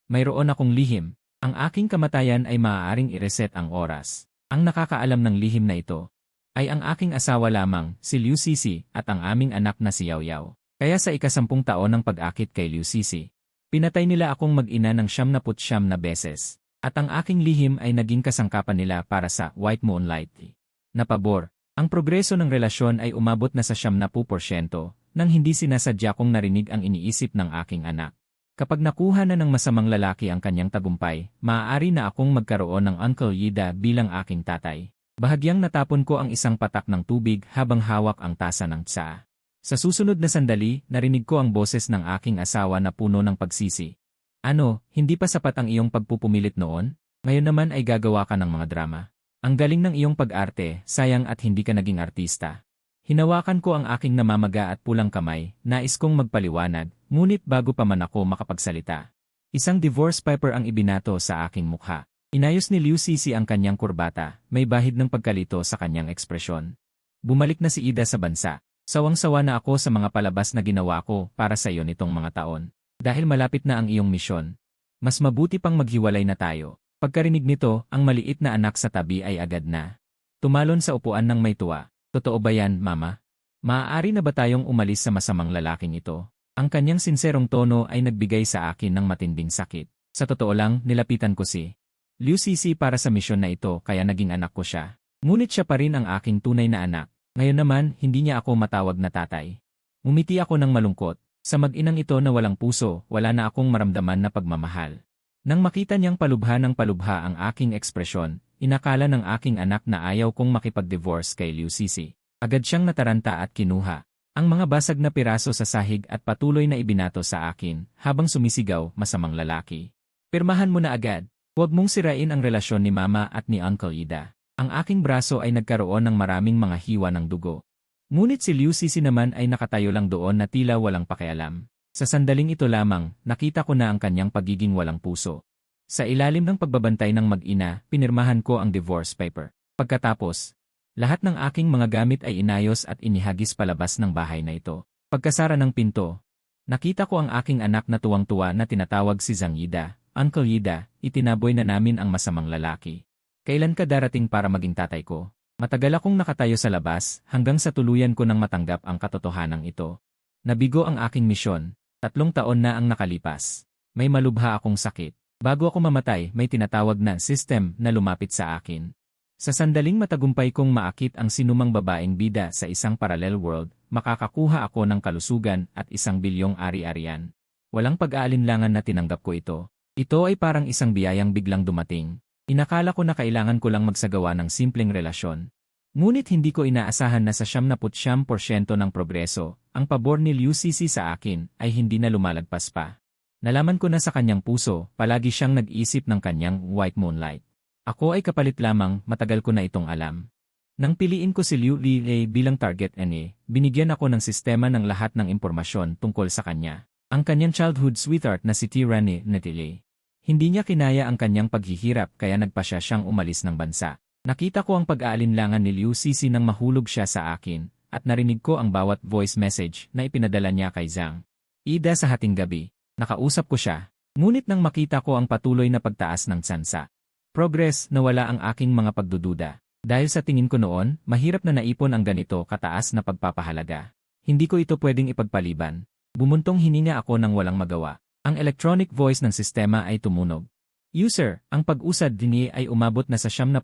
Mayroon akong lihim. Ang aking kamatayan ay maaaring i-reset ang oras. Ang nakakaalam ng lihim na ito ay ang aking asawa lamang, si Liu Sisi, at ang aming anak na si Yao Yao. Kaya sa ika-10 taon ng pag-akit kay Liu Sisi, pinatay nila akong mag-ina ng 79 na beses. At ang aking lihim ay naging kasangkapan nila para sa White Moonlight. Napabor, ang progreso ng relasyon ay umabot na sa 70% nang hindi sinasadya kong narinig ang iniisip ng aking anak. Kapag nakuha na ng masamang lalaki ang kanyang tagumpay, maaari na akong magkaroon ng Uncle Yida bilang aking tatay. Bahagyang natapon ko ang isang patak ng tubig habang hawak ang tasa ng tsaa. Sa susunod na sandali, narinig ko ang boses ng aking asawa na puno ng pagsisi. Ano, hindi pa sapat ang iyong pagpupumilit noon? Ngayon naman ay gagawa ka ng mga drama. Ang galing ng iyong pag-arte, sayang at hindi ka naging artista. Hinawakan ko ang aking namamaga at pulang kamay, nais kong magpaliwanag, ngunit bago pa man ako makapagsalita. Isang divorce paper ang ibinato sa aking mukha. Inayos ni Liu Sisi ang kanyang kurbata, may bahid ng pagkalito sa kanyang ekspresyon. Bumalik na si Ida sa bansa. Sawang-sawa na ako sa mga palabas na ginawa ko para sa iyo nitong mga taon. Dahil malapit na ang iyong misyon. Mas mabuti pang maghiwalay na tayo. Pagkarinig nito, ang maliit na anak sa tabi ay agad na tumalon sa upuan ng may tuwa. Totoo ba yan, Mama? Maaari na ba tayong umalis sa masamang lalaking ito? Ang kanyang sinserong tono ay nagbigay sa akin ng matinding sakit. Sa totoo lang, nilapitan ko si Liu Sisi para sa misyon na ito kaya naging anak ko siya. Ngunit siya pa rin ang aking tunay na anak. Ngayon naman, hindi niya ako matawag na tatay. Umiti ako ng malungkot. Sa mag-inang ito na walang puso, wala na akong maramdaman na pagmamahal. Nang makita niyang palubha ng palubha ang aking ekspresyon, inakala ng aking anak na ayaw kong makipag-divorce kay Liu Sisi. Agad siyang nataranta at kinuha ang mga basag na piraso sa sahig at patuloy na ibinato sa akin habang sumisigaw, masamang lalaki. Pirmahan mo na agad. Huwag mong sirain ang relasyon ni Mama at ni Uncle Ida. Ang aking braso ay nagkaroon ng maraming mga hiwa ng dugo. Ngunit si Liu Sisi naman ay nakatayo lang doon na tila walang pakialam. Sa sandaling ito lamang, nakita ko na ang kanyang pagiging walang puso. Sa ilalim ng pagbabantay ng mag-ina, pinirmahan ko ang divorce paper. Pagkatapos, lahat ng aking mga gamit ay inayos at inihagis palabas ng bahay na ito. Pagkasara ng pinto, nakita ko ang aking anak na tuwang-tuwa na tinatawag si Zhang Yida. Uncle Yida, itinaboy na namin ang masamang lalaki. Kailan ka darating para maging tatay ko? Matagal akong nakatayo sa labas hanggang sa tuluyan ko nang matanggap ang katotohanan ito. Nabigo ang aking misyon. 3 taon na ang nakalipas. May malubha akong sakit. Bago ako mamatay, may tinatawag na system na lumapit sa akin. Sa sandaling matagumpay kong maakit ang sinumang babaeng bida sa isang parallel world, makakakuha ako ng kalusugan at 1 bilyong ari-arian. Walang pag-aalinlangan na tinanggap ko ito. Ito ay parang isang biyayang biglang dumating. Inakala ko na kailangan ko lang magsagawa ng simpleng relasyon. Ngunit hindi ko inaasahan na sa 79% ng progreso, ang pabor ni Liu Sisi sa akin ay hindi na lumalagpas pa. Nalaman ko na sa kanyang puso, palagi siyang nag-isip ng kanyang White Moonlight. Ako ay kapalit lamang, matagal ko na itong alam. Nang piliin ko si Liu Li bilang target NA, binigyan ako ng sistema ng lahat ng impormasyon tungkol sa kanya. Ang kanyang childhood sweetheart na si Tirani Netile. Hindi niya kinaya ang kanyang paghihirap kaya nagpasya siyang umalis ng bansa. Nakita ko ang pag-aalinlangan ni Liu Sisi nang mahulog siya sa akin, at narinig ko ang bawat voice message na ipinadala niya kay Zhang Ida sa hating gabi. Nakausap ko siya, ngunit nang makita ko ang patuloy na pagtaas ng tsansa. Progress, nawala ang aking mga pagdududa. Dahil sa tingin ko noon, mahirap na naipon ang ganito kataas na pagpapahalaga. Hindi ko ito pwedeng ipagpaliban. Bumuntong hininga ako nang walang magawa. Ang electronic voice ng sistema ay tumunog. User, ang pag-usad din ay umabot na sa 79%.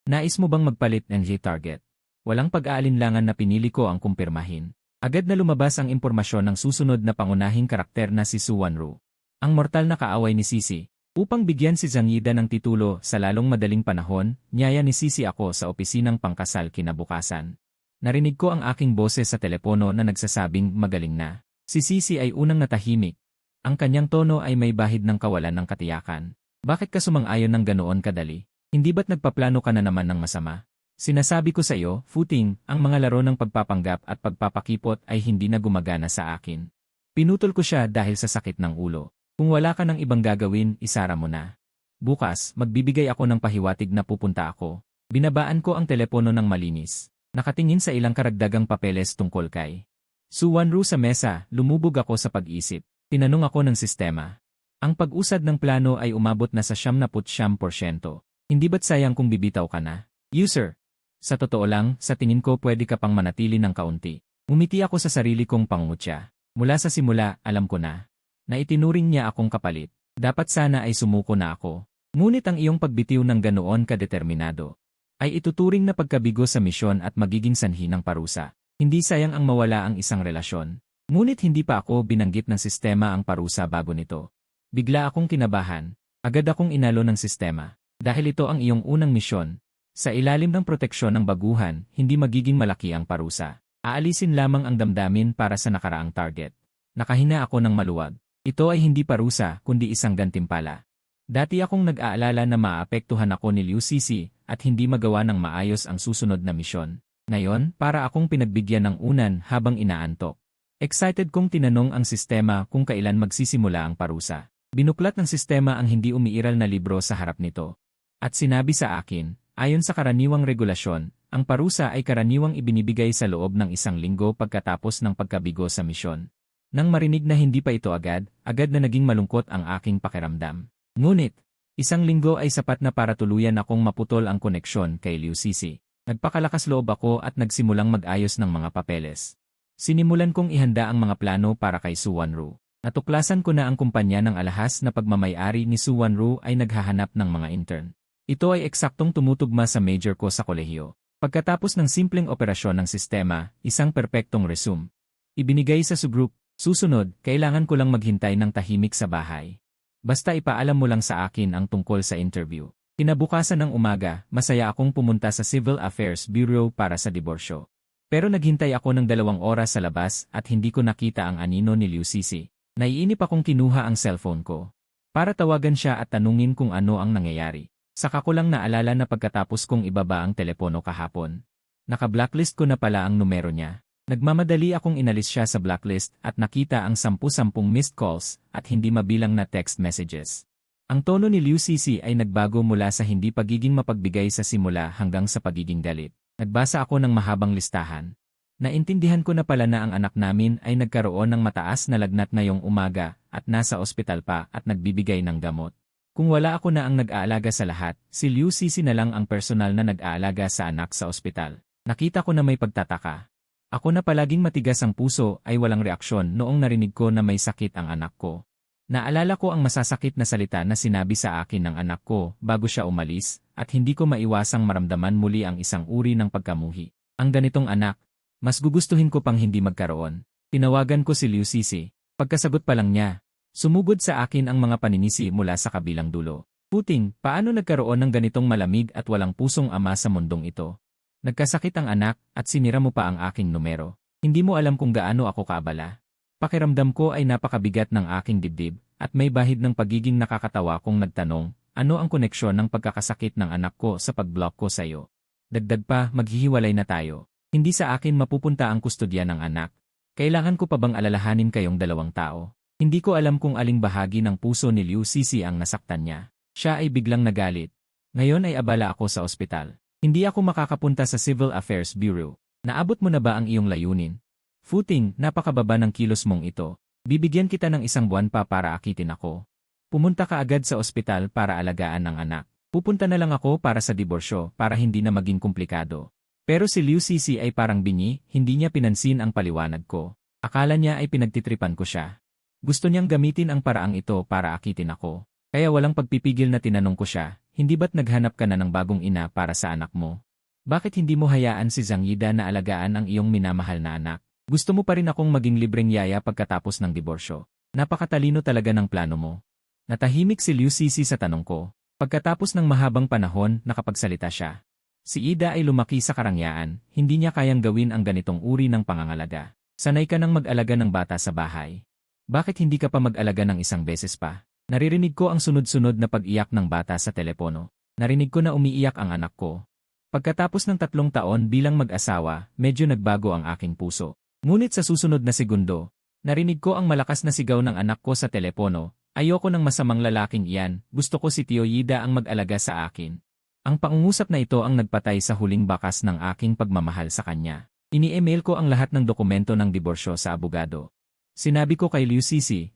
Nais mo bang magpalit ng target? Walang pag-aalinlangan na pinili ko ang kumpirmahin. Agad na lumabas ang impormasyon ng susunod na pangunahing karakter na si Su Wanru. Ang mortal na kaaway ni Sisi. Upang bigyan si Zhang Yida ng titulo sa lalong madaling panahon, niyaya ni Sisi ako sa opisinang pangkasal kinabukasan. Narinig ko ang aking boses sa telepono na nagsasabing magaling na. Si Sisi ay unang natahimik. Ang kanyang tono ay may bahid ng kawalan ng katiyakan. Bakit ka sumang-ayon ng ganoon kadali? Hindi ba't nagpaplano ka na naman ng masama? Sinasabi ko sa iyo, Futing, ang mga laro ng pagpapanggap at pagpapakipot ay hindi na gumagana sa akin. Pinutol ko siya dahil sa sakit ng ulo. Kung wala ka ng ibang gagawin, isara mo na. Bukas, magbibigay ako ng pahiwatig na pupunta ako. Binabaan ko ang telepono ng malinis. Nakatingin sa ilang karagdagang papeles tungkol kay Su Wanru sa mesa, lumubog ako sa pag-isip. Tinanong ako ng sistema. Ang pag-usad ng plano ay umabot na sa 99%. Hindi ba't sayang kung bibitaw ka na? User. Sa totoo lang, sa tingin ko pwede ka pang manatili ng kaunti. Ngumiti ako sa sarili kong pangungutya. Mula sa simula, alam ko na itinuring niya akong kapalit. Dapat sana ay sumuko na ako. Ngunit ang iyong pagbitiw ng ganoon kadeterminado ay ituturing na pagkabigo sa misyon at magiging sanhi ng parusa. Hindi sayang ang mawala ang isang relasyon. Ngunit hindi pa ako binanggit ng sistema ang parusa bago nito. Bigla akong kinabahan. Agad akong inalo ng sistema. Dahil ito ang iyong unang misyon. Sa ilalim ng proteksyon ng baguhan, hindi magiging malaki ang parusa. Aalisin lamang ang damdamin para sa nakaraang target. Nakahina ako ng maluwag. Ito ay hindi parusa, kundi isang gantimpala. Dati akong nag-aalala na maapektuhan ako ni Liu Sisi at hindi magawa ng maayos ang susunod na misyon. Ngayon, para akong pinagbigyan ng unan habang inaantok. Excited kong tinanong ang sistema kung kailan magsisimula ang parusa. Binuklat ng sistema ang hindi umiiral na libro sa harap nito. At sinabi sa akin, ayon sa karaniwang regulasyon, ang parusa ay karaniwang ibinibigay sa loob ng 1 linggo pagkatapos ng pagkabigo sa misyon. Nang marinig na hindi pa ito agad na naging malungkot ang aking pakiramdam. Ngunit, 1 linggo ay sapat na para tuluyan akong maputol ang koneksyon kay Liu Sisi. Nagpakalakas loob ako at nagsimulang mag-ayos ng mga papeles. Sinimulan kong ihanda ang mga plano para kay Su Wanru. Natuklasan ko na ang kumpanya ng alahas na pagmamayari ni Su Wanru ay naghahanap ng mga intern. Ito ay eksaktong tumutugma sa major ko sa kolehiyo. Pagkatapos ng simpleng operasyon ng sistema, isang perpektong resume. Ibinigay sa subgroup, susunod, kailangan ko lang maghintay ng tahimik sa bahay. Basta ipaalam mo lang sa akin ang tungkol sa interview. Kinabukasan ng umaga, masaya akong pumunta sa Civil Affairs Bureau para sa diborsyo. Pero naghintay ako ng 2 oras sa labas at hindi ko nakita ang anino ni Liu Sisi. Naiinip akong kinuha ang cellphone ko para tawagan siya at tanungin kung ano ang nangyayari. Saka ko lang naalala na pagkatapos kong ibaba ang telepono kahapon. Naka-blacklist ko na pala ang numero niya. Nagmamadali akong inalis siya sa blacklist at nakita ang 10-10 missed calls at hindi mabilang na text messages. Ang tono ni Liu Sisi ay nagbago mula sa hindi pagiging mapagbigay sa simula hanggang sa pagiging galit. Nagbasa ako ng mahabang listahan. Naintindihan ko na pala na ang anak namin ay nagkaroon ng mataas na lagnat ngayong umaga at nasa ospital pa at nagbibigay ng gamot. Kung wala ako na ang nag-aalaga sa lahat, si Liu Sisi na lang ang personal na nag-aalaga sa anak sa ospital. Nakita ko na may pagtataka. Ako na palaging matigas ang puso ay walang reaksyon noong narinig ko na may sakit ang anak ko. Naalala ko ang masasakit na salita na sinabi sa akin ng anak ko bago siya umalis at hindi ko maiwasang maramdaman muli ang isang uri ng pagkamuhi. Ang ganitong anak, mas gugustuhin ko pang hindi magkaroon. Tinawagan ko si Liu Sisi. Pagkasagot pa lang niya, sumugod sa akin ang mga paninisi mula sa kabilang dulo. Puting, paano nagkaroon ng ganitong malamig at walang pusong ama sa mundong ito? Nagkasakit ang anak at sinira mo pa ang aking numero. Hindi mo alam kung gaano ako kaabala. Pakiramdam ko ay napakabigat ng aking dibdib at may bahid ng pagiging nakakatawa kong nagtanong, ano ang koneksyon ng pagkakasakit ng anak ko sa pag-block ko sa iyo? Dagdag pa, maghihiwalay na tayo. Hindi sa akin mapupunta ang kustodya ng anak. Kailangan ko pa bang alalahanin kayong 2 tao? Hindi ko alam kung aling bahagi ng puso ni Liu Sisi ang nasaktan niya. Siya ay biglang nagalit. Ngayon ay abala ako sa ospital. Hindi ako makakapunta sa Civil Affairs Bureau. Naabot mo na ba ang iyong layunin? Futing, napakababa ng kilos mong ito. Bibigyan kita ng 1 buwan pa para akitin ako. Pumunta ka agad sa ospital para alagaan ng anak. Pupunta na lang ako para sa diborsyo para hindi na maging komplikado. Pero si Liu Sisi ay parang bingi, hindi niya pinansin ang paliwanag ko. Akala niya ay pinagtitripan ko siya. Gusto niyang gamitin ang paraang ito para akitin ako. Kaya walang pagpipigil na tinanong ko siya, hindi ba't naghanap ka na ng bagong ina para sa anak mo? Bakit hindi mo hayaan si Zhang Yida na alagaan ang iyong minamahal na anak? Gusto mo pa rin akong maging libreng yaya pagkatapos ng diborsyo. Napakatalino talaga ng plano mo. Natahimik si Liu Sisi sa tanong ko. Pagkatapos ng mahabang panahon, nakapagsalita siya. Si Ida ay lumaki sa karangyaan, hindi niya kayang gawin ang ganitong uri ng pangangalaga. Sanay ka nang mag-alaga ng bata sa bahay. Bakit hindi ka pa mag-alaga ng 1 beses pa? Naririnig ko ang sunod-sunod na pag-iyak ng bata sa telepono. Narinig ko na umiiyak ang anak ko. Pagkatapos ng 3 taon bilang mag-asawa, medyo nagbago ang aking puso. Ngunit sa susunod na segundo, narinig ko ang malakas na sigaw ng anak ko sa telepono. Ayoko ng masamang lalaking iyan, gusto ko si Tio Yida ang mag-alaga sa akin. Ang pangungusap na ito ang nagpatay sa huling bakas ng aking pagmamahal sa kanya. Ini-email ko ang lahat ng dokumento ng diborsyo sa abogado. Sinabi ko kay Liu Sisi,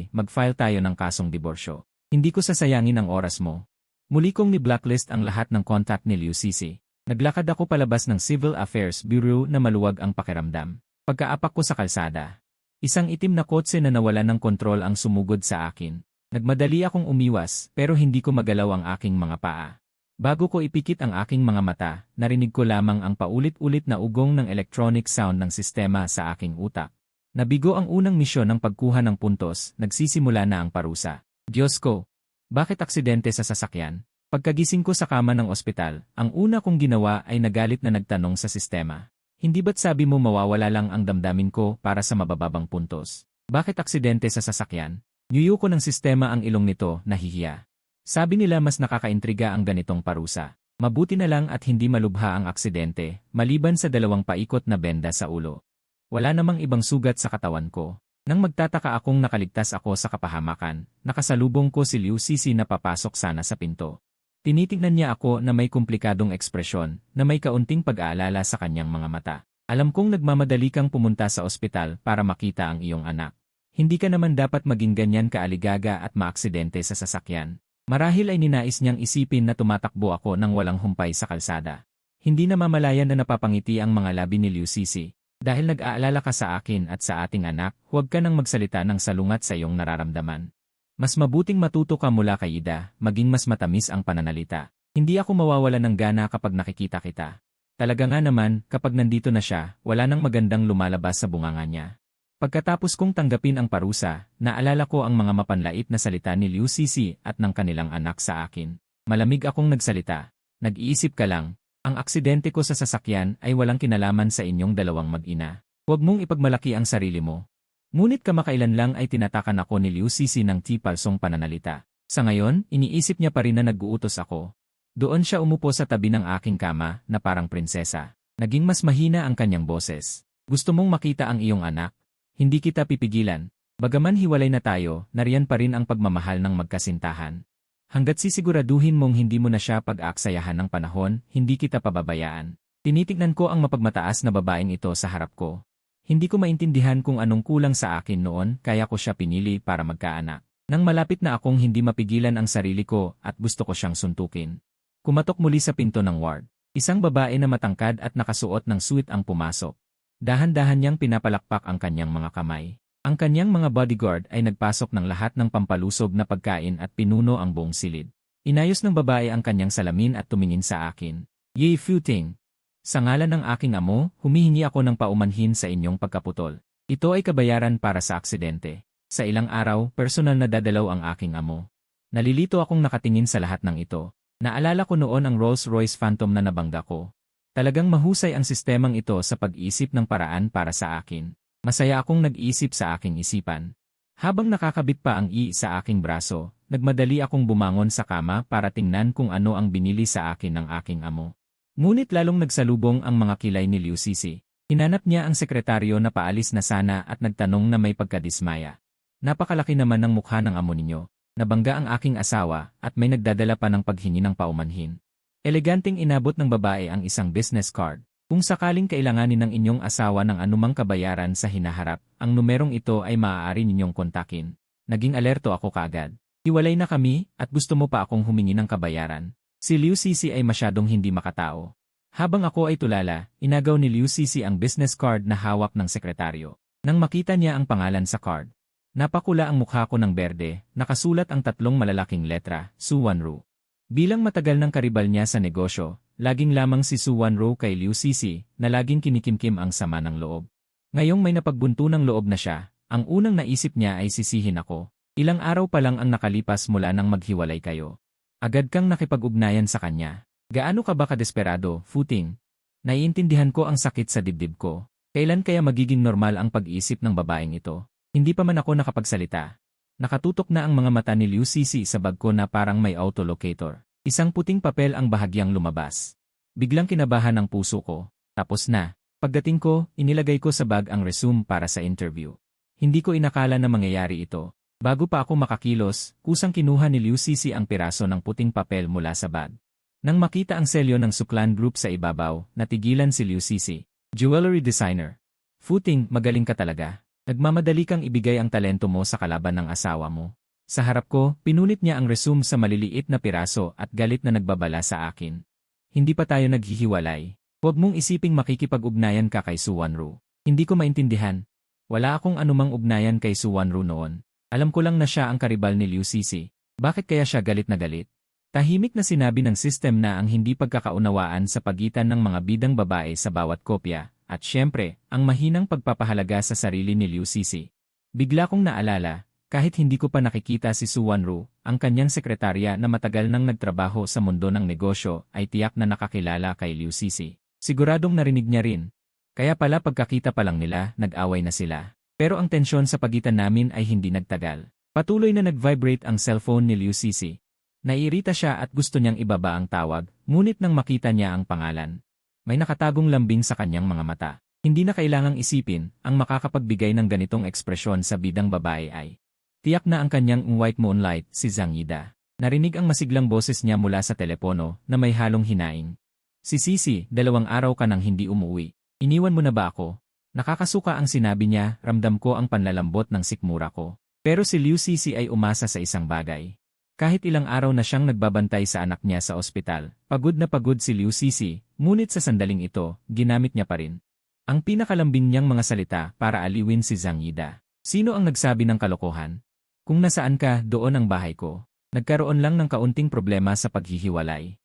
mag-file tayo ng kasong diborsyo. Hindi ko sasayangin ang oras mo. Muli kong ni-blacklist ang lahat ng contact ni Liu Sisi. Naglakad ako palabas ng Civil Affairs Bureau na maluwag ang pakiramdam. Pagkaapak ko sa kalsada, isang itim na kotse na nawalan ng kontrol ang sumugod sa akin. Nagmadali akong umiwas pero hindi ko magalaw ang aking mga paa. Bago ko ipikit ang aking mga mata, narinig ko lamang ang paulit-ulit na ugong ng electronic sound ng sistema sa aking utak. Nabigo ang unang misyon ng pagkuha ng puntos, nagsisimula na ang parusa. Diyos ko! Bakit aksidente sa sasakyan? Pagkagising ko sa kama ng ospital, ang una kong ginawa ay nagalit na nagtanong sa sistema. Hindi ba't sabi mo mawawala lang ang damdamin ko para sa mabababang puntos? Bakit aksidente sa sasakyan? Nyuyo ko ng sistema ang ilong nito, nahihiya. Sabi nila mas nakakaintriga ang ganitong parusa. Mabuti na lang at hindi malubha ang aksidente, maliban sa 2 paikot na benda sa ulo. Wala namang ibang sugat sa katawan ko. Nang magtataka akong nakaligtas ako sa kapahamakan, nakasalubong ko si Liu Sisi na papasok sana sa pinto. Tinitingnan niya ako na may komplikadong ekspresyon, na may kaunting pag-aalala sa kanyang mga mata. Alam kong nagmamadali kang pumunta sa ospital para makita ang iyong anak. Hindi ka naman dapat maging ganyan kaaligaga at maaksidente sa sasakyan. Marahil ay ninais niyang isipin na tumatakbo ako nang walang humpay sa kalsada. Hindi namamalayan na napapangiti ang mga labi ni Liu Sisi. Dahil nag-aalala ka sa akin at sa ating anak, huwag ka nang magsalita ng salungat sa iyong nararamdaman. Mas mabuting matuto ka mula kay Ida, maging mas matamis ang pananalita. Hindi ako mawawala ng gana kapag nakikita kita. Talaga nga naman, kapag nandito na siya, wala nang magandang lumalabas sa bunganga niya. Pagkatapos kong tanggapin ang parusa, naalala ko ang mga mapanlait na salita ni Liu Sisi at ng kanilang anak sa akin. Malamig akong nagsalita. Nag-iisip ka lang. Ang aksidente ko sa sasakyan ay walang kinalaman sa inyong dalawang mag-ina. Huwag mong ipagmalaki ang sarili mo. Ngunit kamakailan lang ay tinatakan ako ni Liu Sisi ng tipalsong pananalita. Sa ngayon, iniisip niya pa rin na nag-uutos ako. Doon siya umupo sa tabi ng aking kama na parang prinsesa. Naging mas mahina ang kanyang boses. Gusto mong makita ang iyong anak? Hindi kita pipigilan. Bagaman hiwalay na tayo, nariyan pa rin ang pagmamahal ng magkasintahan. Hanggat sisiguraduhin mong hindi mo na siya pag-aaksayahan ng panahon, hindi kita pababayaan. Tinitignan ko ang mapagmataas na babaeng ito sa harap ko. Hindi ko maintindihan kung anong kulang sa akin noon kaya ko siya pinili para magkaanak. Nang malapit na akong hindi mapigilan ang sarili ko at gusto ko siyang suntukin. Kumatok muli sa pinto ng ward. Isang babae na matangkad at nakasuot ng suit ang pumasok. Dahan-dahan niyang pinapalakpak ang kanyang mga kamay. Ang kanyang mga bodyguard ay nagpasok ng lahat ng pampalusog na pagkain at pinuno ang buong silid. Inayos ng babae ang kanyang salamin at tumingin sa akin. Ye Futing! Sa ngalan ng aking amo, humihingi ako ng paumanhin sa inyong pagkaputol. Ito ay kabayaran para sa aksidente. Sa ilang araw, personal na dadalaw ang aking amo. Nalilito akong nakatingin sa lahat ng ito. Naalala ko noon ang Rolls-Royce Phantom na nabangga ko. Talagang mahusay ang sistemang ito sa pag-iisip ng paraan para sa akin. Masaya akong nag-iisip sa aking isipan. Habang nakakabit pa ang sa aking braso, nagmadali akong bumangon sa kama para tingnan kung ano ang binili sa akin ng aking amo. Ngunit lalong nagsalubong ang mga kilay ni Liu Sisi. Hinanap niya ang sekretaryo na paalis na sana at nagtanong na may pagkadismaya. Napakalaki naman ng mukha ng amo ninyo. Nabangga ang aking asawa at may nagdadala pa ng paghingi ng paumanhin. Eleganting inabot ng babae ang isang business card. Kung sakaling kailanganin ng inyong asawa ng anumang kabayaran sa hinaharap, ang numerong ito ay maaari ninyong kontakin. Naging alerto ako kaagad. Hiwalay na kami at gusto mo pa akong humingi ng kabayaran. Si Liu Sisi ay masyadong hindi makatao. Habang ako ay tulala, inagaw ni Liu Sisi ang business card na hawak ng sekretaryo. Nang makita niya ang pangalan sa card, napakula ang mukha ko ng berde, nakasulat ang 3 malalaking letra, Su Wanru. Bilang matagal ng karibal niya sa negosyo, laging lamang si Su Wanru kay Liu Sisi na laging kinikimkim ang sama ng loob. Ngayong may napagbunto ng loob na siya, ang unang naisip niya ay sisihin ako. Ilang araw pa lang ang nakalipas mula nang maghiwalay kayo. Agad kang nakipag-ugnayan sa kanya. Gaano ka ba kadesperado, Futing? Naiintindihan ko ang sakit sa dibdib ko. Kailan kaya magiging normal ang pag-iisip ng babaeng ito? Hindi pa man ako nakapagsalita. Nakatutok na ang mga mata ni Liu Sisi sa bag ko na parang may autolocator. Isang puting papel ang bahagyang lumabas. Biglang kinabahan ang puso ko. Tapos na. Pagdating ko, inilagay ko sa bag ang resume para sa interview. Hindi ko inakala na mangyayari ito. Bago pa ako makakilos, kusang kinuha ni Liu Sisi ang piraso ng puting papel mula sa bag. Nang makita ang selyo ng Suklan Group sa ibabaw, natigilan si Liu Sisi. Jewelry designer. Futing, magaling ka talaga. Nagmamadali kang ibigay ang talento mo sa kalaban ng asawa mo. Sa harap ko, pinulit niya ang resume sa maliliit na piraso at galit na nagbabala sa akin. Hindi pa tayo naghihiwalay. Huwag mong isiping makikipag-ugnayan ka kay Suwanru. Hindi ko maintindihan. Wala akong anumang ugnayan kay Suwanru noon. Alam ko lang na siya ang karibal ni Liu Sisi. Bakit kaya siya galit na galit? Tahimik na sinabi ng system na ang hindi pagkakaunawaan sa pagitan ng mga bidang babae sa bawat kopya, at syempre, ang mahinang pagpapahalaga sa sarili ni Liu Sisi. Bigla kong naalala, kahit hindi ko pa nakikita si Suwanru, ang kanyang sekretarya na matagal nang nagtrabaho sa mundo ng negosyo ay tiyak na nakakilala kay Liu Sisi. Siguradong narinig niya rin. Kaya pala pagkakita pa lang nila, nag-away na sila. Pero ang tensyon sa pagitan namin ay hindi nagtagal. Patuloy na nag-vibrate ang cellphone ni Liu Sisi. Naiirita siya at gusto niyang ibaba ang tawag, ngunit nang makita niya ang pangalan, may nakatagong lambing sa kanyang mga mata. Hindi na kailangang isipin, ang makakapagbigay ng ganitong ekspresyon sa bidang babae ay tiyak na ang kanyang white moonlight, si Zhang Yida. Narinig ang masiglang boses niya mula sa telepono na may halong hinaing. Si Sisi, 2 araw ka nang hindi umuwi. Iniwan mo na ba ako? Nakakasuka ang sinabi niya, ramdam ko ang panlalambot ng sikmura ko. Pero si Liu Sisi ay umasa sa isang bagay. Kahit ilang araw na siyang nagbabantay sa anak niya sa ospital, pagod na pagod si Liu Sisi, ngunit sa sandaling ito, ginamit niya pa rin ang pinakalambing niyang mga salita para aliwin si Zhang Yida. Sino ang nagsabi ng kalokohan? Kung nasaan ka, doon ang bahay ko. Nagkaroon lang ng kaunting problema sa paghihiwalay.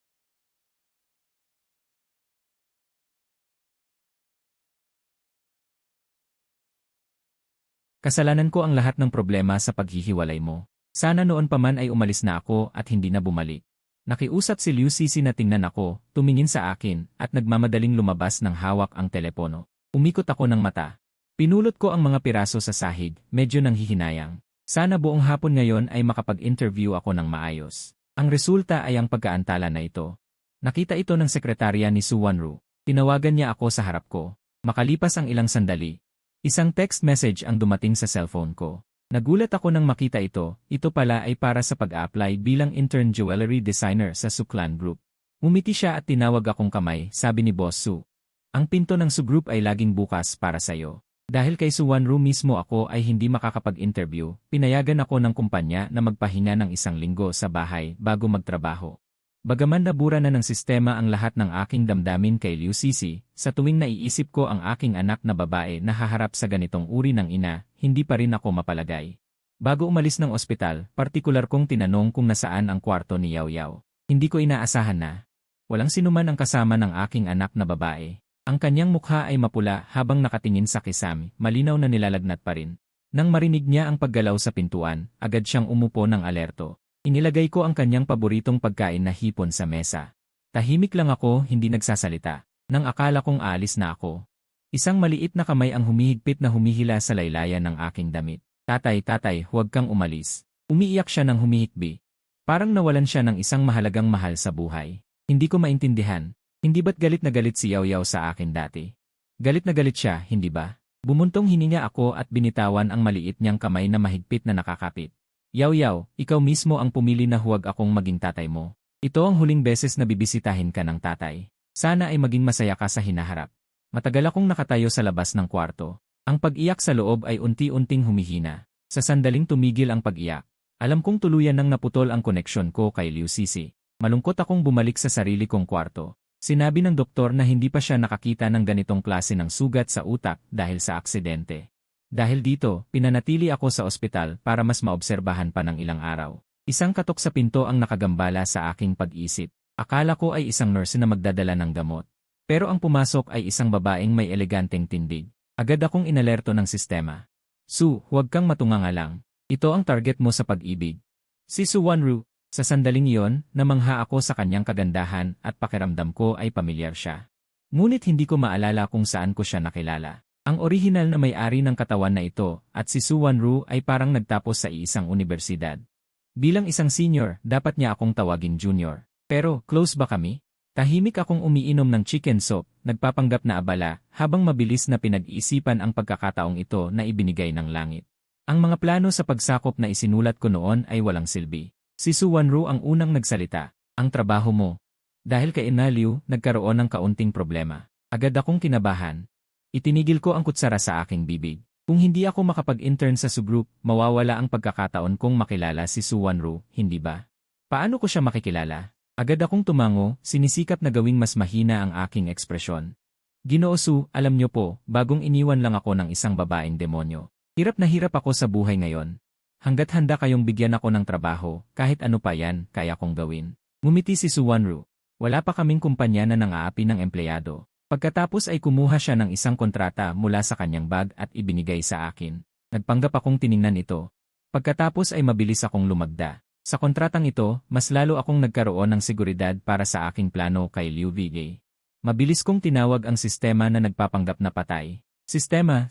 Kasalanan ko ang lahat ng problema sa paghihiwalay mo. Sana noon pa man ay umalis na ako at hindi na bumalik. Nakiusap si Liu Sisi na tingnan ako, tumingin sa akin, at nagmamadaling lumabas ng hawak ang telepono. Umikot ako ng mata. Pinulot ko ang mga piraso sa sahig, medyo nanghihinayang. Sana buong hapon ngayon ay makapag-interview ako ng maayos. Ang resulta ay ang pagkaantala na ito. Nakita ito ng sekretarya ni Suwanru. Tinawagan niya ako sa harap ko. Makalipas ang ilang sandali, isang text message ang dumating sa cellphone ko. Nagulat ako nang makita ito pala ay para sa pag-a-apply bilang intern jewelry designer sa Suklan Group. Umiti siya at tinawag akong kamay, sabi ni Boss Su. Ang pinto ng Su Group ay laging bukas para sa'yo. Dahil kay Suwanru mismo ako ay hindi makakapag-interview, pinayagan ako ng kumpanya na magpahinga ng 1 linggo sa bahay bago magtrabaho. Bagaman nabura na ng sistema ang lahat ng aking damdamin kay Liu Sisi, sa tuwing naiisip ko ang aking anak na babae na haharap sa ganitong uri ng ina, hindi pa rin ako mapalagay. Bago umalis ng ospital, partikular kong tinanong kung nasaan ang kwarto ni Yao Yao. Hindi ko inaasahan na walang sinuman ang kasama ng aking anak na babae. Ang kanyang mukha ay mapula habang nakatingin sa kisame, malinaw na nilalagnat pa rin. Nang marinig niya ang paggalaw sa pintuan, agad siyang umupo ng alerto. Inilagay ko ang kanyang paboritong pagkain na hipon sa mesa. Tahimik lang ako, hindi nagsasalita. Nang akala kong aalis na ako, isang maliit na kamay ang humihigpit na humihila sa laylayan ng aking damit. Tatay, huwag kang umalis. Umiiyak siya ng humihikbi. Parang nawalan siya ng isang mahalagang mahal sa buhay. Hindi ko maintindihan. Hindi ba't galit na galit si Yao Yao sa akin dati? Galit na galit siya, hindi ba? Bumuntong hininga ako at binitawan ang maliit niyang kamay na mahigpit na nakakapit. Yao Yao, ikaw mismo ang pumili na huwag akong maging tatay mo. Ito ang huling beses na bibisitahin ka ng tatay. Sana ay maging masaya ka sa hinaharap. Matagal akong nakatayo sa labas ng kwarto. Ang pag-iyak sa loob ay unti-unting humihina. Sa sandaling tumigil ang pag-iyak. Alam kong tuluyan nang naputol ang koneksyon ko kay Liu Sisi. Malungkot akong bumalik sa sarili kong kwarto. Sinabi ng doktor na hindi pa siya nakakita ng ganitong klase ng sugat sa utak dahil sa aksidente. Dahil dito, pinanatili ako sa ospital para mas maobserbahan pa ng ilang araw. Isang katok sa pinto ang nakagambala sa aking pag-isip. Akala ko ay isang nurse na magdadala ng gamot. Pero ang pumasok ay isang babaeng may eleganteng tindig. Agad akong inalerto ng sistema. Su, huwag kang matunganga lang. Ito ang target mo sa pag-ibig. Si Suwanru. Sa sandaling iyon, namangha ako sa kanyang kagandahan at pakiramdam ko ay pamilyar siya. Ngunit hindi ko maalala kung saan ko siya nakilala. Ang orihinal na may-ari ng katawan na ito at si Suwanru ay parang nagtapos sa iisang unibersidad. Bilang isang senior, dapat niya akong tawagin junior. Pero, close ba kami? Tahimik akong umiinom ng chicken soup, nagpapanggap na abala, habang mabilis na pinag-iisipan ang pagkakataong ito na ibinigay ng langit. Ang mga plano sa pagsakop na isinulat ko noon ay walang silbi. Si Suwanru ang unang nagsalita, ang trabaho mo. Dahil kay Liu, nagkaroon ng kaunting problema. Agad akong kinabahan. Itinigil ko ang kutsara sa aking bibig. Kung hindi ako makapag-intern sa Su-group, mawawala ang pagkakataon kong makilala si Su Wanru, hindi ba? Paano ko siya makikilala? Agad akong tumango, sinisikap na gawing mas mahina ang aking ekspresyon. Ginoo Su, alam niyo po, bagong iniwan lang ako ng isang babaeng demonyo. Hirap na hirap ako sa buhay ngayon. Hanggat handa kayong bigyan ako ng trabaho, kahit ano pa yan, kaya kong gawin. Ngumiti si Su Wanru. Wala pa kaming kumpanya na nang-aapi ng empleyado. Pagkatapos ay kumuha siya ng isang kontrata mula sa kanyang bag at ibinigay sa akin. Nagpanggap akong tiningnan ito. Pagkatapos ay mabilis akong lumagda. Sa kontratang ito, mas lalo akong nagkaroon ng seguridad para sa aking plano kay Liu Vigay. Mabilis kong tinawag ang sistema na nagpapanggap na patay. Sistema,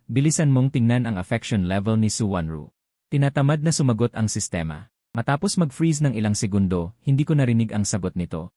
bilisan mong tingnan ang affection level ni Su Wanru. Tinatamad na sumagot ang sistema. Matapos mag-freeze ng ilang segundo, hindi ko narinig ang sagot nito.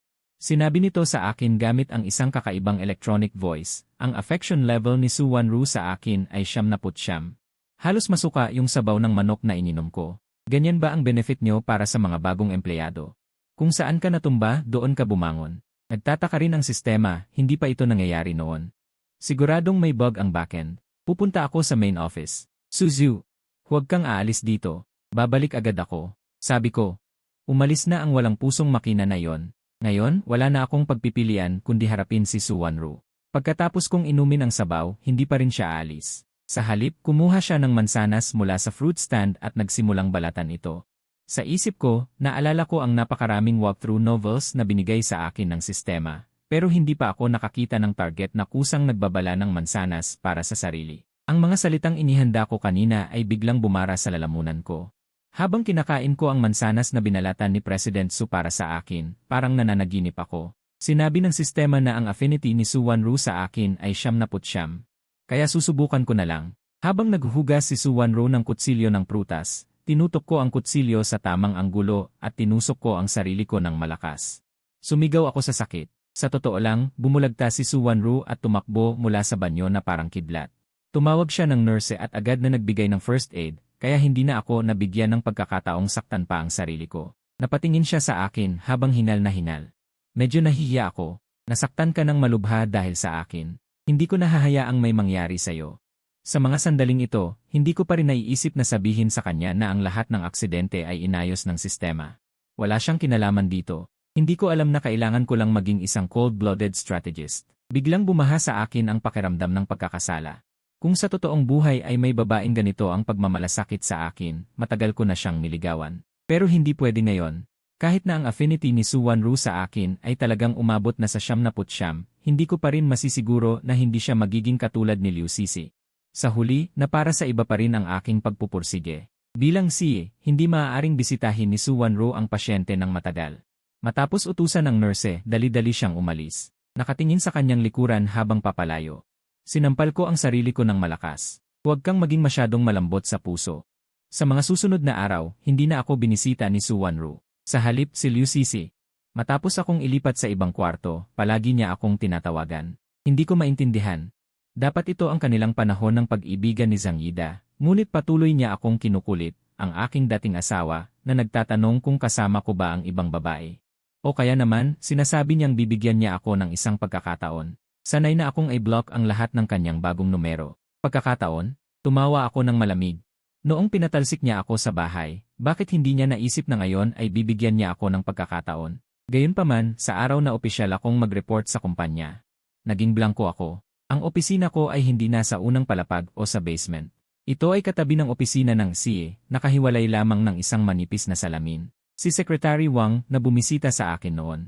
Sinabi nito sa akin gamit ang isang kakaibang electronic voice, ang affection level ni Su Wanru sa akin ay 79. Halos masuka yung sabaw ng manok na ininom ko. Ganyan ba ang benefit nyo para sa mga bagong empleyado? Kung saan ka natumba, doon ka bumangon. Nagtataka rin ang sistema, hindi pa ito nangyayari noon. Siguradong may bug ang backend. Pupunta ako sa main office. Suzu, huwag kang aalis dito. Babalik agad ako. Sabi ko. Umalis na ang walang pusong makina na yon. Ngayon, wala na akong pagpipilian kundi harapin si Su Wanru. Pagkatapos kong inumin ang sabaw, hindi pa rin siya aalis. Sa halip, kumuha siya ng mansanas mula sa fruit stand at nagsimulang balatan ito. Sa isip ko, naalala ko ang napakaraming walkthrough novels na binigay sa akin ng sistema, pero hindi pa ako nakakita ng target na kusang nagbabala ng mansanas para sa sarili. Ang mga salitang inihanda ko kanina ay biglang bumara sa lalamunan ko. Habang kinakain ko ang mansanas na binalatan ni President Su para sa akin, parang nananaginip ako. Sinabi ng sistema na ang affinity ni Su Wanru sa akin ay 79. Kaya susubukan ko na lang. Habang naghuhugas si Su Wanru ng kutsilyo ng prutas, tinutok ko ang kutsilyo sa tamang anggulo at tinusok ko ang sarili ko ng malakas. Sumigaw ako sa sakit. Sa totoo lang, bumulagta si Su Wanru at tumakbo mula sa banyo na parang kidlat. Tumawag siya ng nurse at agad na nagbigay ng first aid. Kaya hindi na ako nabigyan ng pagkakataong saktan pa ang sarili ko. Napatingin siya sa akin habang hinal na hinal. Medyo nahihiya ako. Nasaktan ka ng malubha dahil sa akin. Hindi ko nahahayaang may mangyari sa'yo. Sa mga sandaling ito, hindi ko pa rin naiisip na sabihin sa kanya na ang lahat ng aksidente ay inayos ng sistema. Wala siyang kinalaman dito. Hindi ko alam na kailangan ko lang maging isang cold-blooded strategist. Biglang bumaha sa akin ang pakiramdam ng pagkakasala. Kung sa totoong buhay ay may babaeng ganito ang pagmamalasakit sa akin, matagal ko na siyang niligawan. Pero hindi pwede ngayon. Kahit na ang affinity ni Su Wanru sa akin ay talagang umabot na sa 79, hindi ko pa rin masisiguro na hindi siya magiging katulad ni Liu Sisi. Sa huli, na para sa iba pa rin ang aking pagpupursige. Bilang si, hindi maaaring bisitahin ni Su Wanru ang pasyente ng matagal. Matapos utusan ng nurse, dali-dali siyang umalis. Nakatingin sa kanyang likuran habang papalayo. Sinampal ko ang sarili ko ng malakas. Huwag kang maging masyadong malambot sa puso. Sa mga susunod na araw, hindi na ako binisita ni Su Wanru. Sa halip si Liu Sisi. Matapos akong ilipat sa ibang kwarto, palagi niya akong tinatawagan. Hindi ko maintindihan. Dapat ito ang kanilang panahon ng pag-ibigan ni Zhang Yida, ngunit patuloy niya akong kinukulit, ang aking dating asawa, na nagtatanong kung kasama ko ba ang ibang babae. O kaya naman, sinasabi niyang bibigyan niya ako ng isang pagkakataon. Sanay na akong i-block ang lahat ng kanyang bagong numero. Pagkakataon, tumawa ako ng malamig. Noong pinatalsik niya ako sa bahay, bakit hindi niya naisip na ngayon ay bibigyan niya ako ng pagkakataon? Gayunpaman, sa araw na opisyal akong mag-report sa kumpanya. Naging blanko ako. Ang opisina ko ay hindi na sa unang palapag o sa basement. Ito ay katabi ng opisina ng CA, nakahiwalay lamang ng isang manipis na salamin. Si Secretary Wang na bumisita sa akin noon.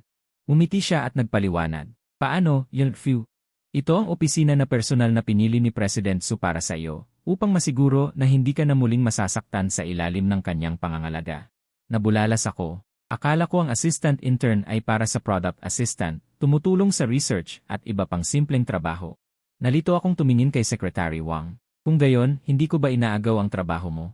Umiti siya at nagpaliwanag. Paano, Yelfu? Ito ang opisina na personal na pinili ni President Su para sa iyo, upang masiguro na hindi ka na muling masasaktan sa ilalim ng kanyang pangangalaga. Nabulalas ako. Akala ko ang assistant intern ay para sa product assistant, tumutulong sa research at iba pang simpleng trabaho. Nalito akong tumingin kay Secretary Wang. Kung gayon, hindi ko ba inaagaw ang trabaho mo?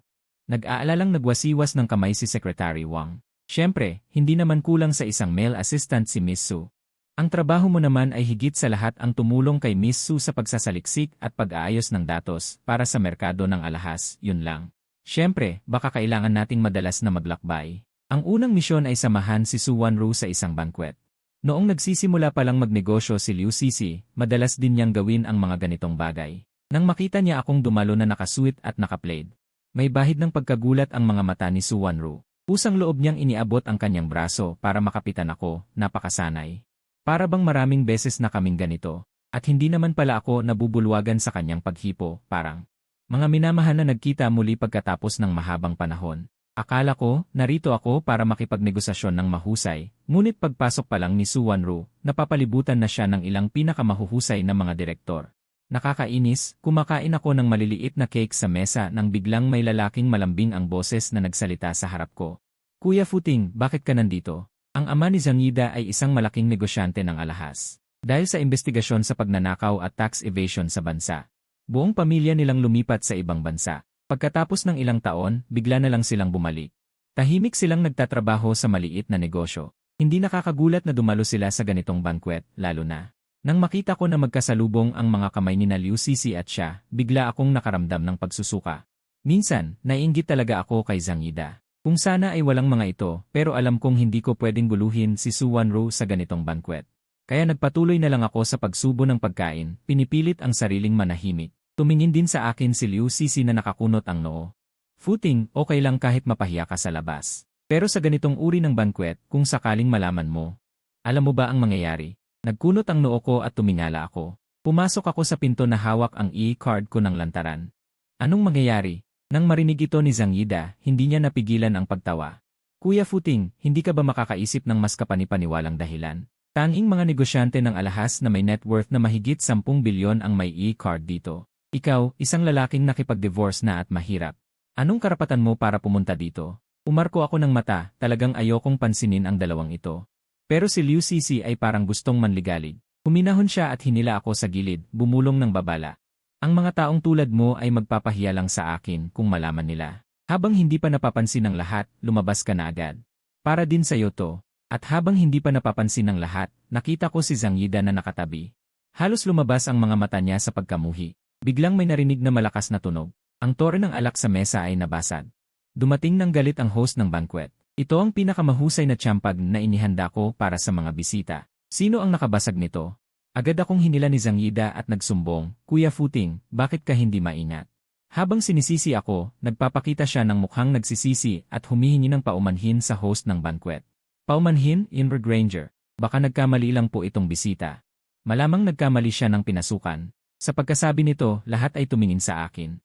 Nag-aalalang nagwasiwas ng kamay si Secretary Wang. Siyempre, hindi naman kulang sa isang male assistant si Miss Su. Ang trabaho mo naman ay higit sa lahat ang tumulong kay Miss Su sa pagsasaliksik at pag-aayos ng datos para sa merkado ng alahas, yun lang. Siyempre, baka kailangan nating madalas na maglakbay. Ang unang misyon ay samahan si Su Wanru sa isang banquet. Noong nagsisimula palang magnegosyo si Liu Sisi, madalas din niyang gawin ang mga ganitong bagay. Nang makita niya akong dumalo na nakasuit at nakaplaid, may bahid ng pagkagulat ang mga mata ni Suwanru. Pusang loob niyang iniabot ang kanyang braso para makapitan ako, napakasanay. Para bang maraming beses na kaming ganito, at hindi naman pala ako nabubulwagan sa kanyang paghipo, parang mga minamahal na nagkita muli pagkatapos ng mahabang panahon. Akala ko, narito ako para makipagnegosasyon ng mahusay, ngunit pagpasok pa lang ni Suwanru, napapalibutan na siya ng ilang pinakamahuhusay na mga direktor. Nakakainis, kumakain ako ng maliliit na cake sa mesa nang biglang may lalaking malambing ang boses na nagsalita sa harap ko. Kuya Futing, bakit ka nandito? Ang ama ni Zangida ay isang malaking negosyante ng alahas. Dahil sa investigasyon sa pagnanakaw at tax evasion sa bansa, buong pamilya nilang lumipat sa ibang bansa. Pagkatapos ng ilang taon, bigla na lang silang bumalik. Tahimik silang nagtatrabaho sa maliit na negosyo. Hindi nakakagulat na dumalo sila sa ganitong banquet, lalo na nang makita ko na magkasalubong ang mga kamay ni Liu Sisi at siya, bigla akong nakaramdam ng pagsusuka. Minsan, naiinggit talaga ako kay Zangida. Kung sana ay walang mga ito, pero alam kong hindi ko pwedeng guluhin si Suwanru sa ganitong banquet. Kaya nagpatuloy na lang ako sa pagsubo ng pagkain, pinipilit ang sariling manahimik. Tumingin din sa akin si Liu Sisi na nakakunot ang noo. Futing, okay lang kahit mapahiya ka sa labas. Pero sa ganitong uri ng banquet, kung sakaling malaman mo, alam mo ba ang mangyayari? Nagkunot ang noo ko at tumingala ako. Pumasok ako sa pinto na hawak ang e-card ko ng lantaran. Anong mangyayari? Nang marinig ito ni Zangida, hindi niya napigilan ang pagtawa. Kuya Futing, hindi ka ba makakaisip ng mas kapanipaniwalang dahilan? Tanging mga negosyante ng alahas na may net worth na mahigit 10 bilyon ang may e-card dito. Ikaw, isang lalaking nakipag-divorce na at mahirap. Anong karapatan mo para pumunta dito? Umarko ako ng mata, talagang ayokong pansinin ang dalawang ito. Pero si Liu Sisi ay parang gustong manligalig. Huminahon siya at hinila ako sa gilid, bumulong ng babala. Ang mga taong tulad mo ay magpapahiya lang sa akin kung malaman nila. Habang hindi pa napapansin ng lahat, lumabas ka na agad. Para din sa'yo to. At habang hindi pa napapansin ng lahat, nakita ko si Zangida na nakatabi. Halos lumabas ang mga mata niya sa pagkamuhi. Biglang may narinig na malakas na tunog. Ang tore ng alak sa mesa ay nabasag. Dumating ng galit ang host ng banquet. Ito ang pinakamahusay na tiyampag na inihanda ko para sa mga bisita. Sino ang nakabasag nito? Agad akong hinila ni Zangida at nagsumbong, Kuya Futing, bakit ka hindi maingat? Habang sinisisi ako, nagpapakita siya ng mukhang nagsisisi at humihingi ng paumanhin sa host ng banquet. Paumanhin, Inver Granger. Baka nagkamali lang po itong bisita. Malamang nagkamali siya ng pinasukan. Sa pagkasabi nito, lahat ay tumingin sa akin.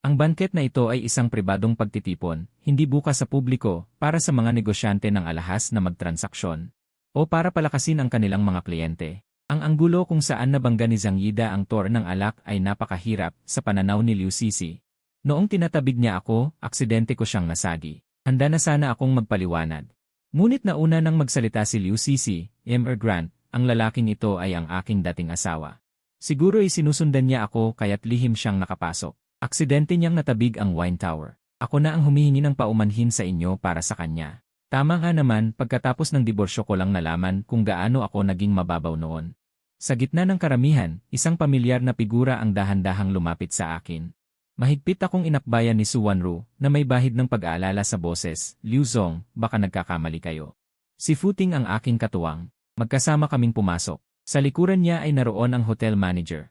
Ang banquet na ito ay isang pribadong pagtitipon, hindi bukas sa publiko, para sa mga negosyante ng alahas na magtransaksyon. O para palakasin ang kanilang mga kliyente. Ang anggulo kung saan nabangga ni Zangida ang tore ng alak ay napakahirap sa pananaw ni Liu Sisi. Noong tinatabig niya ako, aksidente ko siyang nasagi. Handa na sana akong magpaliwanag. Ngunit nauna nang magsalita si Liu Sisi, Mr. Grant, ang lalaking ito ay ang aking dating asawa. Siguro ay sinusundan niya ako kaya't lihim siyang nakapasok. Aksidente niyang natabig ang wine tower. Ako na ang humihingi ng paumanhin sa inyo para sa kanya. Tama nga naman, pagkatapos ng diborsyo ko lang nalaman kung gaano ako naging mababaw noon. Sa gitna ng karamihan, isang pamilyar na figura ang dahan-dahang lumapit sa akin. Mahigpit akong inakbayan ni Suwanru na may bahid ng pag-aalala sa boses, Liu Zong, baka nagkakamali kayo. Si Futing ang aking katuwang. Magkasama kaming pumasok. Sa likuran niya ay naroon ang hotel manager.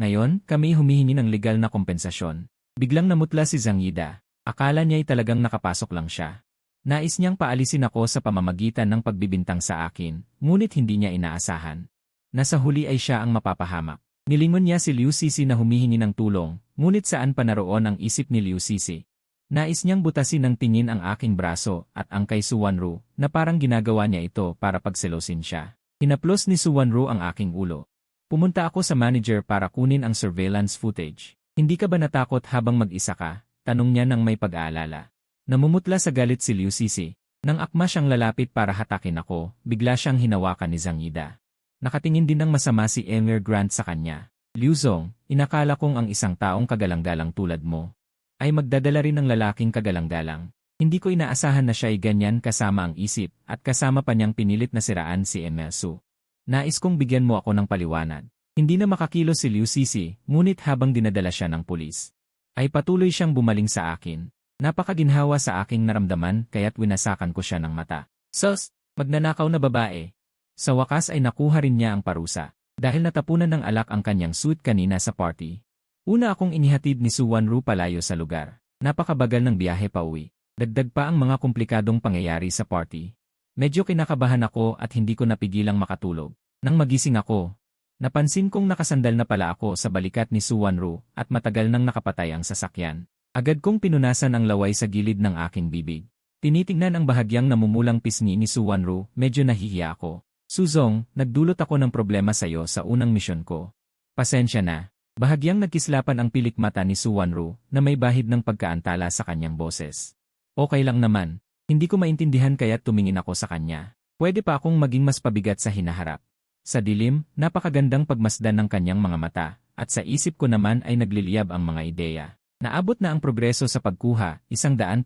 Ngayon, kami humihingi ng legal na kompensasyon. Biglang namutla si Zangida. Akala niya'y talagang nakapasok lang siya. Nais niyang paalisin ako sa pamamagitan ng pagbibintang sa akin, ngunit hindi niya inaasahan. Nasa huli ay siya ang mapapahamak. Nilingon niya si Liu Sisi na humihingi ng tulong, ngunit saan pa naroon ang isip ni Liu Sisi. Nais niyang butasin ng tingin ang aking braso at ang kay Suwanru na parang ginagawa niya ito para pagselosin siya. Hinaplos ni Suwanru ang aking ulo. Pumunta ako sa manager para kunin ang surveillance footage. Hindi ka ba natakot habang mag-isa ka? Tanong niya nang may pag-aalala. Namumutla sa galit si Liu Sisi. Nang akma siyang lalapit para hatakin ako, bigla siyang hinawakan ni Zangida. Nakatingin din ng masama si Emir Grant sa kanya. Liu Zong, inakala kong ang isang taong kagalang-galang tulad mo ay magdadala rin ng lalaking kagalang-galang. Hindi ko inaasahan na siya'y ganyan kasama ang isip at kasama pa niyang pinilit na siraan si Emersu. Nais kong bigyan mo ako ng paliwanag. Hindi na makakilos si Liu Sisi, ngunit habang dinadala siya ng pulis, ay patuloy siyang bumaling sa akin. Napakaginhawa sa aking naramdaman kaya't winasakan ko siya ng mata. Sus! Magnanakaw na babae. Sa wakas ay nakuha rin niya ang parusa dahil natapunan ng alak ang kanyang suit kanina sa party. Una akong inihatid ni Suwonru palayo sa lugar. Napakabagal ng biyahe pauwi. Dagdag pa ang mga komplikadong pangyayari sa party. Medyo kinakabahan ako at hindi ko napigilang makatulog. Nang magising ako, napansin kong nakasandal na pala ako sa balikat ni Suwonru at matagal nang nakapatay ang sasakyan. Agad kong pinunasan ang laway sa gilid ng aking bibig. Tinitingnan ang bahagyang namumulang pisngi ni Suwonru, medyo nahihiya ako. Suzong, nagdulot ako ng problema sa'yo sa unang misyon ko. Pasensya na. Bahagyang nagkislapan ang pilik mata ni Suwonru na may bahid ng pagkaantala sa kanyang boses. Okay lang naman. Hindi ko maintindihan kaya't tumingin ako sa kanya. Pwede pa akong maging mas pabigat sa hinaharap. Sa dilim, napakagandang pagmasdan ng kanyang mga mata, at sa isip ko naman ay nagliliyab ang mga ideya. Naabot na ang progreso sa pagkuha, 100%.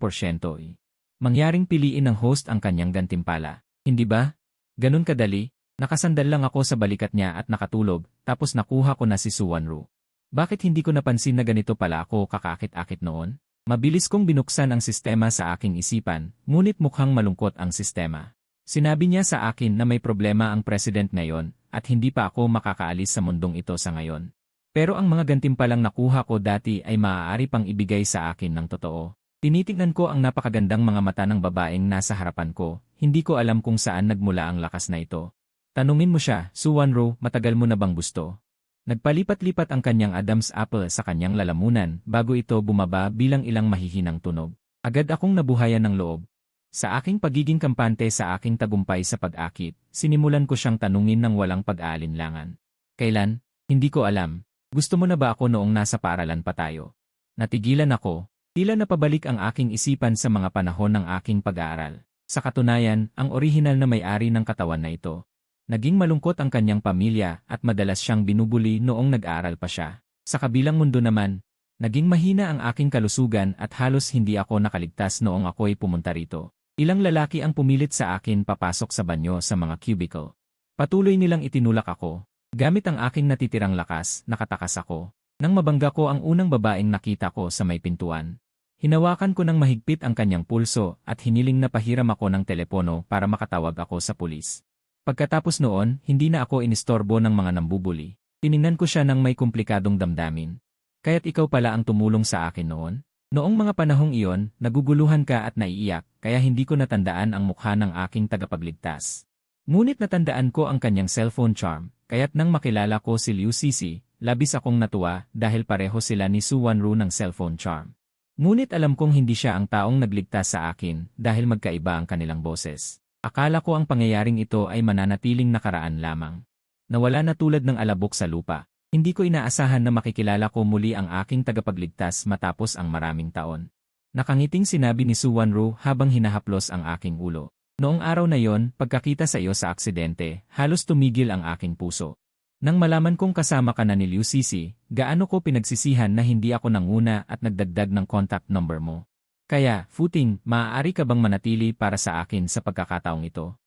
Mangyaring piliin ng host ang kanyang gantimpala. Hindi ba? Ganun kadali? Nakasandal lang ako sa balikat niya at nakatulog, tapos nakuha ko na si Suwonru. Bakit hindi ko napansin na ganito pala ako kakakit-akit noon? Mabilis kong binuksan ang sistema sa aking isipan, ngunit mukhang malungkot ang sistema. Sinabi niya sa akin na may problema ang president ngayon, at hindi pa ako makakaalis sa mundong ito sa ngayon. Pero ang mga gantimpalang nakuha ko dati ay maaari pang ibigay sa akin ng totoo. Tinitingnan ko ang napakagandang mga mata ng babaeng nasa harapan ko, hindi ko alam kung saan nagmula ang lakas na ito. Tanungin mo siya, Suwonru, matagal mo na bang gusto? Nagpalipat-lipat ang kanyang Adam's apple sa kanyang lalamunan bago ito bumaba bilang ilang mahihinang tunog. Agad akong nabuhayan ng loob. Sa aking pagiging kampante sa aking tagumpay sa pag-akit, sinimulan ko siyang tanungin ng walang pag-aalinlangan. Kailan? Hindi ko alam. Gusto mo na ba ako noong nasa paaralan pa tayo? Natigilan ako. Tila napabalik ang aking isipan sa mga panahon ng aking pag-aaral. Sa katunayan, ang orihinal na may-ari ng katawan na ito. Naging malungkot ang kanyang pamilya at madalas siyang binubuli noong nag-aaral pa siya. Sa kabilang mundo naman, naging mahina ang aking kalusugan at halos hindi ako nakaligtas noong ako'y pumunta rito. Ilang lalaki ang pumilit sa akin papasok sa banyo sa mga cubicle. Patuloy nilang itinulak ako. Gamit ang aking natitirang lakas, nakatakas ako. Nang mabangga ko ang unang babaeng nakita ko sa may pintuan. Hinawakan ko ng mahigpit ang kanyang pulso at hiniling na pahiram ako ng telepono para makatawag ako sa pulis. Pagkatapos noon, hindi na ako inistorbo ng mga nambubuli. Tiningnan ko siya ng may komplikadong damdamin. Kaya't ikaw pala ang tumulong sa akin noon? Noong mga panahong iyon, naguguluhan ka at naiiyak, kaya hindi ko natandaan ang mukha ng aking tagapagligtas. Ngunit natandaan ko ang kanyang cellphone charm, kaya't nang makilala ko si Liu Sisi, labis akong natuwa dahil pareho sila ni Suwonru ng cellphone charm. Ngunit alam kong hindi siya ang taong nagligtas sa akin dahil magkaiba ang kanilang boses. Akala ko ang pangyayaring ito ay mananatiling nakaraan lamang. Nawala na tulad ng alabok sa lupa. Hindi ko inaasahan na makikilala ko muli ang aking tagapagligtas matapos ang maraming taon. Nakangiting sinabi ni Suwonru habang hinahaplos ang aking ulo. Noong araw na yon, pagkakita sa iyo sa aksidente, halos tumigil ang aking puso. Nang malaman kong kasama ka na ni Liu Sisi, gaano ko pinagsisihan na hindi ako nanguna at nagdagdag ng contact number mo. Kaya, Futing, maaari ka bang manatili para sa akin sa pagkakataong ito?